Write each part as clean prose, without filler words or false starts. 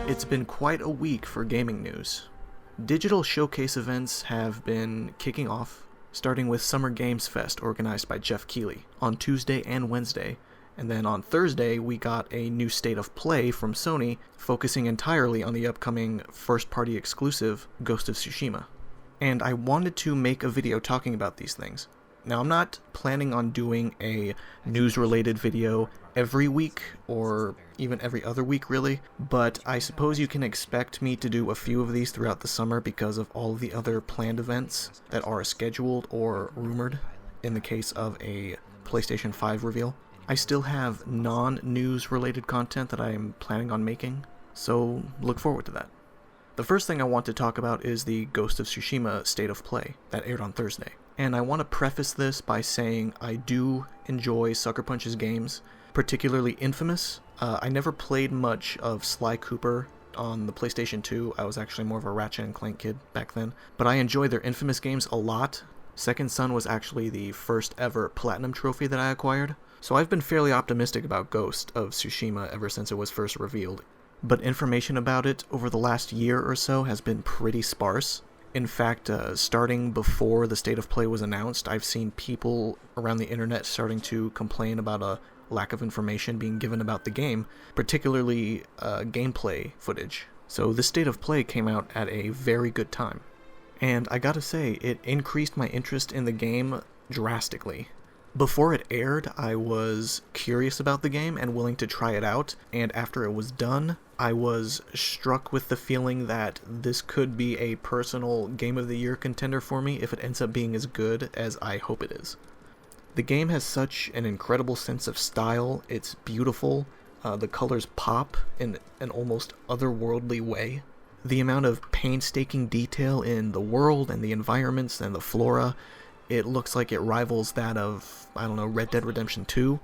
It's been quite a week for gaming news. Digital showcase events have been kicking off, starting with Summer Games Fest organized by Jeff Keighley on Tuesday and Wednesday, and then on Thursday we got a new State of Play from Sony focusing entirely on the upcoming first-party exclusive Ghost of Tsushima. And I wanted to make a video talking about these things. Now, I'm not planning on doing a news-related video every week, or even every other week really, but I suppose you can expect me to do a few of these throughout the summer because of all of the other planned events that are scheduled or rumored in the case of a PlayStation 5 reveal. I still have non-news related content that I am planning on making, so look forward to that. The first thing I want to talk about is the Ghost of Tsushima State of Play that aired on Thursday. And I want to preface this by saying I do enjoy Sucker Punch's games, particularly Infamous. I never played much of Sly Cooper on the PlayStation 2. I was actually more of a Ratchet & Clank kid back then. But I enjoy their Infamous games a lot. Second Son was actually the first ever Platinum trophy that I acquired. So I've been fairly optimistic about Ghost of Tsushima ever since it was first revealed. But information about it over the last year or so has been pretty sparse. In fact, starting before the State of Play was announced, I've seen people around the internet starting to complain about a lack of information being given about the game, particularly gameplay footage. So this State of Play came out at a very good time. And I gotta say, it increased my interest in the game drastically. Before it aired, I was curious about the game and willing to try it out, and after it was done, I was struck with the feeling that this could be a personal Game of the Year contender for me if it ends up being as good as I hope it is. The game has such an incredible sense of style, it's beautiful, the colors pop in an almost otherworldly way. The amount of painstaking detail in the world and the environments and the flora, it looks like it rivals that of, Red Dead Redemption 2.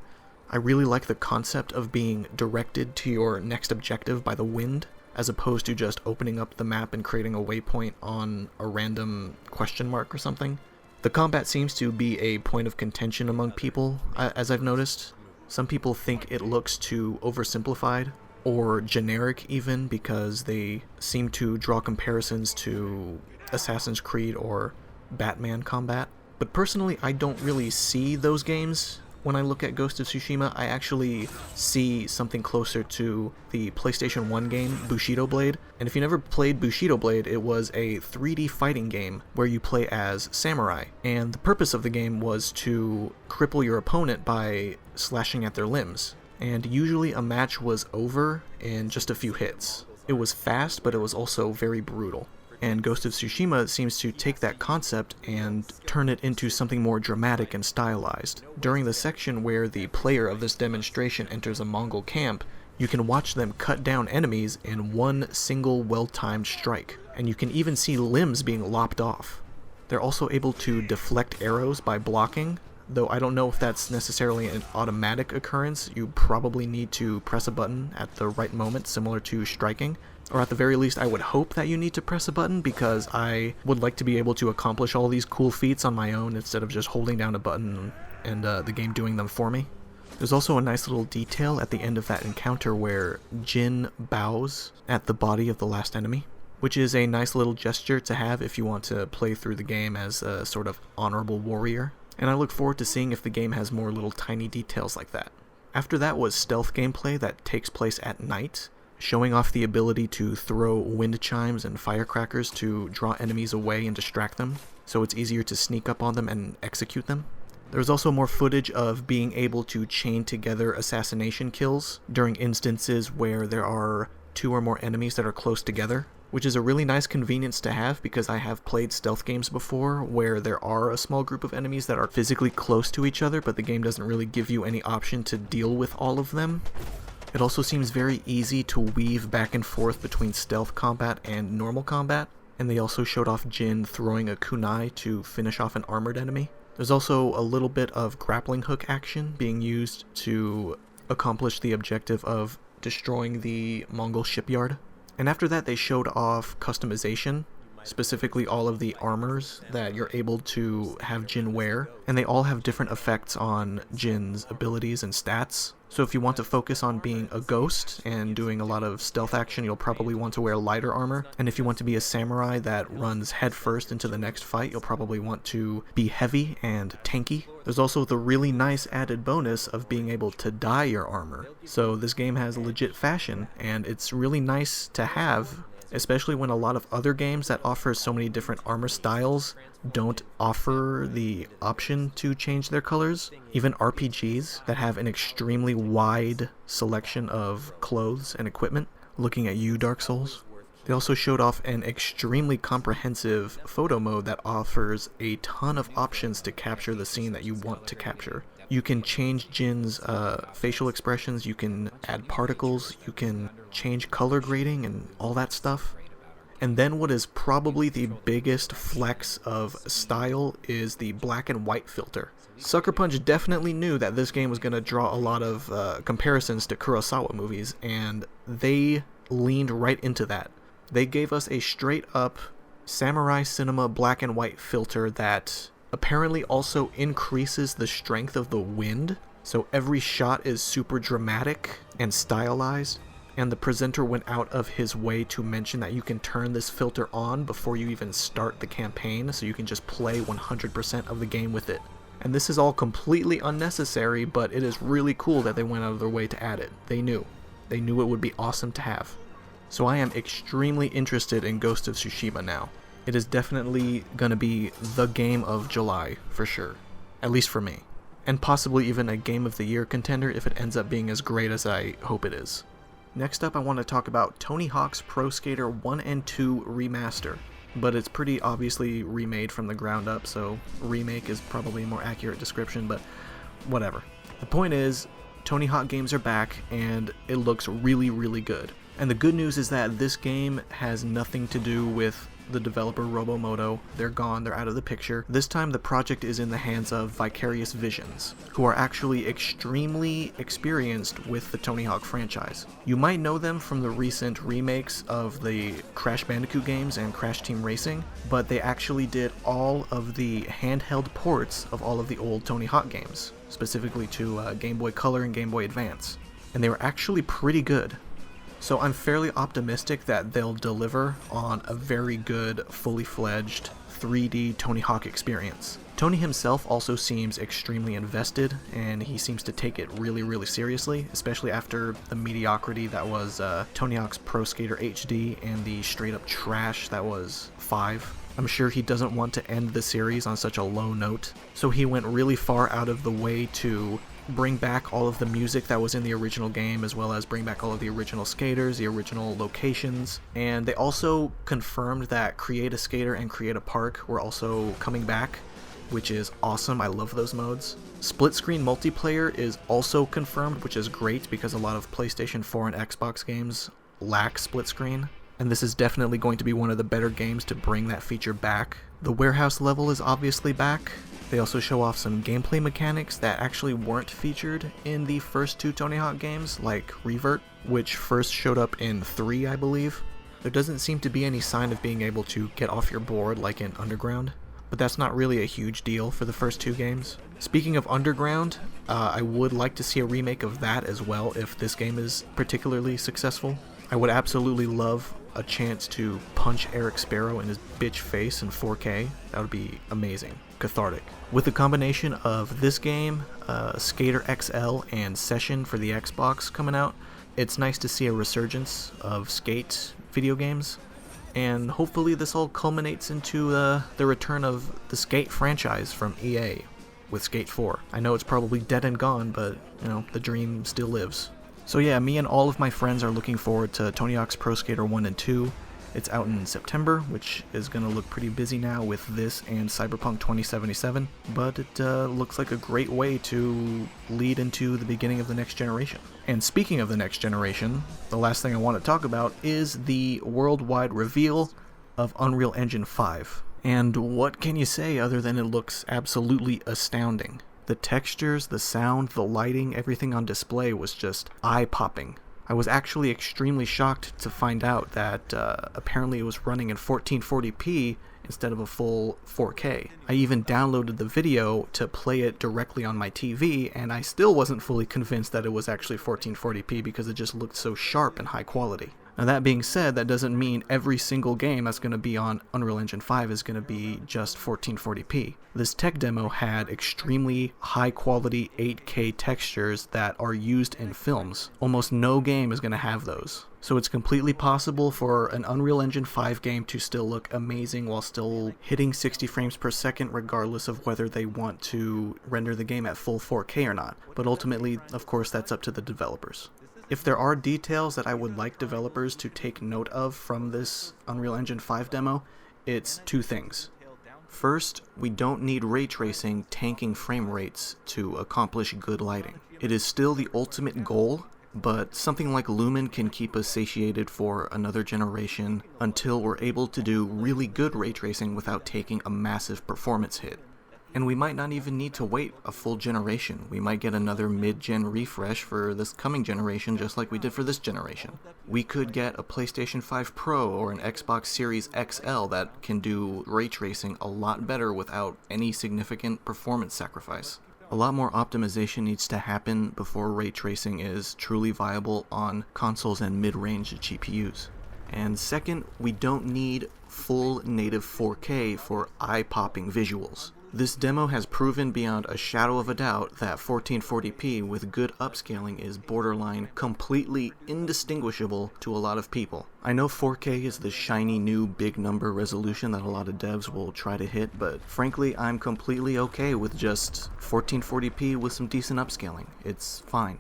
I really like the concept of being directed to your next objective by the wind, as opposed to just opening up the map and creating a waypoint on a random question mark or something. The combat seems to be a point of contention among people, as I've noticed. Some people think it looks too oversimplified, or generic even, because they seem to draw comparisons to Assassin's Creed or Batman combat. But personally, I don't really see those games. When I look at Ghost of Tsushima, I actually see something closer to the PlayStation 1 game, Bushido Blade. And if you never played Bushido Blade, it was a 3D fighting game where you play as samurai. And the purpose of the game was to cripple your opponent by slashing at their limbs. And usually a match was over in just a few hits. It was fast, but it was also very brutal. And Ghost of Tsushima seems to take that concept and turn it into something more dramatic and stylized. During the section where the player of this demonstration enters a Mongol camp, you can watch them cut down enemies in one single well-timed strike, and you can even see limbs being lopped off. They're also able to deflect arrows by blocking, though I don't know if that's necessarily an automatic occurrence. You probably need to press a button at the right moment, similar to striking. Or at the very least, I would hope that you need to press a button, because I would like to be able to accomplish all these cool feats on my own instead of just holding down a button and the game doing them for me. There's also a nice little detail at the end of that encounter where Jin bows at the body of the last enemy, which is a nice little gesture to have if you want to play through the game as a sort of honorable warrior. And I look forward to seeing if the game has more little tiny details like that. After that was stealth gameplay that takes place at night, showing off the ability to throw wind chimes and firecrackers to draw enemies away and distract them, so it's easier to sneak up on them and execute them. There's also more footage of being able to chain together assassination kills during instances where there are 2 or more enemies that are close together, which is a really nice convenience to have because I have played stealth games before where there are a small group of enemies that are physically close to each other, but the game doesn't really give you any option to deal with all of them. It also seems very easy to weave back and forth between stealth combat and normal combat, and they also showed off Jin throwing a kunai to finish off an armored enemy. There's also a little bit of grappling hook action being used to accomplish the objective of destroying the Mongol shipyard. And after that they showed off customization. specifically all of the armors that you're able to have Jin wear, and they all have different effects on Jin's abilities and stats. So if you want to focus on being a ghost and doing a lot of stealth action, you'll probably want to wear lighter armor. And if you want to be a samurai that runs headfirst into the next fight, you'll probably want to be heavy and tanky. There's also the really nice added bonus of being able to dye your armor. So this game has legit fashion, and it's really nice to have, especially when a lot of other games that offer so many different armor styles don't offer the option to change their colors. Even RPGs that have an extremely wide selection of clothes and equipment. Looking at you, Dark Souls. They also showed off an extremely comprehensive photo mode that offers a ton of options to capture the scene that you want to capture. You can change Jin's facial expressions, you can add particles, you can change color grading and all that stuff. And then what is probably the biggest flex of style is the black and white filter. Sucker Punch definitely knew that this game was going to draw a lot of comparisons to Kurosawa movies, and they leaned right into that. They gave us a straight up samurai cinema black and white filter that apparently also increases the strength of the wind, so every shot is super dramatic and stylized, and the presenter went out of his way to mention that you can turn this filter on before you even start the campaign, so you can just play 100% of the game with it. And this is all completely unnecessary, but it is really cool that they went out of their way to add it. They knew it would be awesome to have. So I am extremely interested in Ghost of Tsushima now. It is definitely gonna be the game of July, for sure. At least for me. And possibly even a Game of the Year contender if it ends up being as great as I hope it is. Next up, I want to talk about Tony Hawk's Pro Skater 1 and 2 Remaster. But it's pretty obviously remade from the ground up, so remake is probably a more accurate description, but whatever. The point is, Tony Hawk games are back, and it looks really, really good. And the good news is that this game has nothing to do with the developer Robomoto. They're gone, they're out of the picture. This time the project is in the hands of Vicarious Visions, who are actually extremely experienced with the Tony Hawk franchise. You might know them from the recent remakes of the Crash Bandicoot games and Crash Team Racing, but they actually did all of the handheld ports of all of the old Tony Hawk games, specifically to Game Boy Color and Game Boy Advance. And they were actually pretty good. So I'm fairly optimistic that they'll deliver on a very good, fully fledged 3D Tony Hawk experience. Tony himself also seems extremely invested, and he seems to take it really, really seriously, especially after the mediocrity that was Tony Hawk's Pro Skater HD and the straight up trash that was 5. I'm sure he doesn't want to end the series on such a low note, so he went really far out of the way to bring back all of the music that was in the original game, as well as bring back all of the original skaters, the original locations, and they also confirmed that Create a Skater and Create a Park were also coming back, which is awesome. I love those modes. Split screen multiplayer is also confirmed, which is great because a lot of PlayStation 4 and Xbox games lack split screen, and this is definitely going to be one of the better games to bring that feature back. The warehouse level is obviously back. They also show off some gameplay mechanics that actually weren't featured in the first 2 Tony Hawk games, like Revert, which first showed up in 3, I believe. There doesn't seem to be any sign of being able to get off your board like in Underground, but that's not really a huge deal for the first 2 games. Speaking of Underground, I would like to see a remake of that as well if this game is particularly successful. I would absolutely love a chance to punch Eric Sparrow in his bitch face in 4K. That would be amazing. Cathartic. With the combination of this game, Skater XL, and Session for the Xbox coming out, it's nice to see a resurgence of skate video games, and hopefully this all culminates into the return of the Skate franchise from EA with Skate 4. I know it's probably dead and gone, but you know, the dream still lives. So yeah, me and all of my friends are looking forward to Tony Hawk's Pro Skater 1 and 2. It's out in September, which is going to look pretty busy now with this and Cyberpunk 2077, but it looks like a great way to lead into the beginning of the next generation. And speaking of the next generation, the last thing I want to talk about is the worldwide reveal of Unreal Engine 5. And what can you say other than it looks absolutely astounding? The textures, the sound, the lighting, everything on display was just eye-popping. I was actually extremely shocked to find out that apparently it was running in 1440p instead of a full 4K. I even downloaded the video to play it directly on my TV, and I still wasn't fully convinced that it was actually 1440p because it just looked so sharp and high quality. Now that being said, that doesn't mean every single game that's going to be on Unreal Engine 5 is going to be just 1440p. This tech demo had extremely high quality 8K textures that are used in films. Almost no game is going to have those. So it's completely possible for an Unreal Engine 5 game to still look amazing while still hitting 60 frames per second regardless of whether they want to render the game at full 4K or not. But ultimately, of course, that's up to the developers. If there are details that I would like developers to take note of from this Unreal Engine 5 demo, it's two things. First, we don't need ray tracing tanking frame rates to accomplish good lighting. It is still the ultimate goal, but something like Lumen can keep us satiated for another generation until we're able to do really good ray tracing without taking a massive performance hit. And we might not even need to wait a full generation. We might get another mid-gen refresh for this coming generation just like we did for this generation. We could get a PlayStation 5 Pro or an Xbox Series XL that can do ray tracing a lot better without any significant performance sacrifice. A lot more optimization needs to happen before ray tracing is truly viable on consoles and mid-range GPUs. And second, we don't need full native 4K for eye-popping visuals. This demo has proven beyond a shadow of a doubt that 1440p with good upscaling is borderline completely indistinguishable to a lot of people. I know 4K is the shiny new big number resolution that a lot of devs will try to hit, but frankly I'm completely okay with just 1440p with some decent upscaling. It's fine.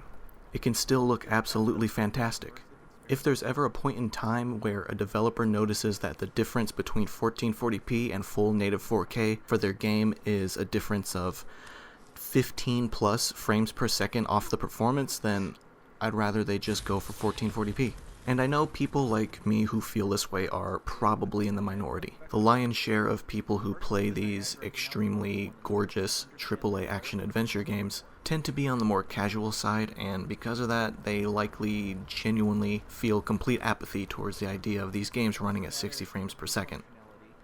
It can still look absolutely fantastic. If there's ever a point in time where a developer notices that the difference between 1440p and full native 4K for their game is a difference of 15 plus frames per second off the performance, then I'd rather they just go for 1440p. And I know people like me who feel this way are probably in the minority. The lion's share of people who play these extremely gorgeous AAA action-adventure games tend to be on the more casual side, and because of that, they likely genuinely feel complete apathy towards the idea of these games running at 60 frames per second.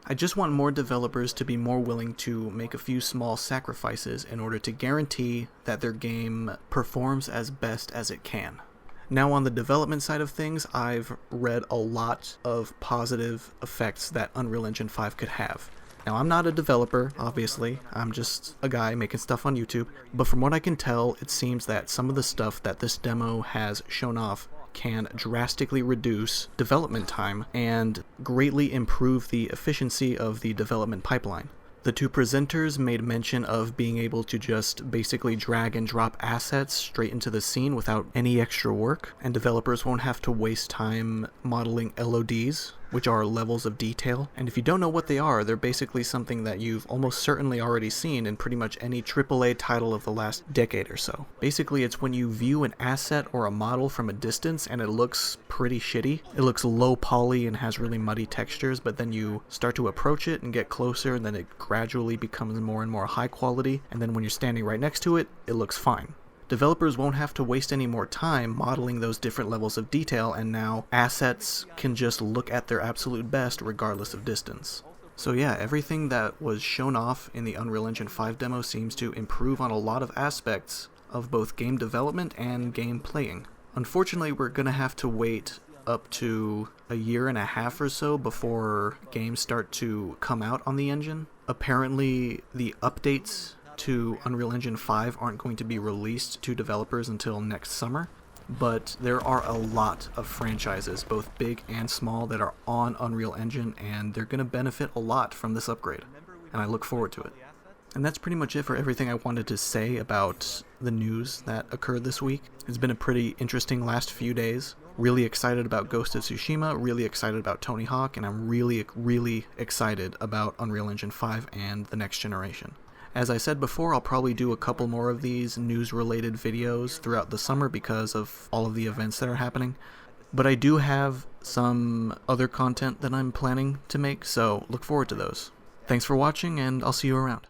I just want more developers to be more willing to make a few small sacrifices in order to guarantee that their game performs as best as it can. Now on the development side of things, I've read a lot of positive effects that Unreal Engine 5 could have. Now I'm not a developer, obviously, I'm just a guy making stuff on YouTube, but from what I can tell, it seems that some of the stuff that this demo has shown off can drastically reduce development time and greatly improve the efficiency of the development pipeline. The two presenters made mention of being able to just basically drag and drop assets straight into the scene without any extra work, and developers won't have to waste time modeling LODs, which are levels of detail. And if you don't know what they are, they're basically something that you've almost certainly already seen in pretty much any AAA title of the last decade or so. Basically, it's when you view an asset or a model from a distance and it looks pretty shitty. It looks low poly and has really muddy textures, but then you start to approach it and get closer, and then it gradually becomes more and more high quality, and then when you're standing right next to it, it looks fine. Developers won't have to waste any more time modeling those different levels of detail, and now assets can just look at their absolute best regardless of distance. So yeah, everything that was shown off in the Unreal Engine 5 demo seems to improve on a lot of aspects of both game development and game playing. Unfortunately, we're gonna have to wait up to a year and a half or so before games start to come out on the engine. Apparently, the updates to Unreal Engine 5 aren't going to be released to developers until next summer, but there are a lot of franchises, both big and small, that are on Unreal Engine, and they're going to benefit a lot from this upgrade, and I look forward to it. And that's pretty much it for everything I wanted to say about the news that occurred this week. It's been a pretty interesting last few days. Really excited about Ghost of Tsushima, really excited about Tony Hawk, and I'm really excited about Unreal Engine 5 and the next generation. As I said before, I'll probably do a couple more of these news-related videos throughout the summer because of all of the events that are happening. But I do have some other content that I'm planning to make, so look forward to those. Thanks for watching, and I'll see you around.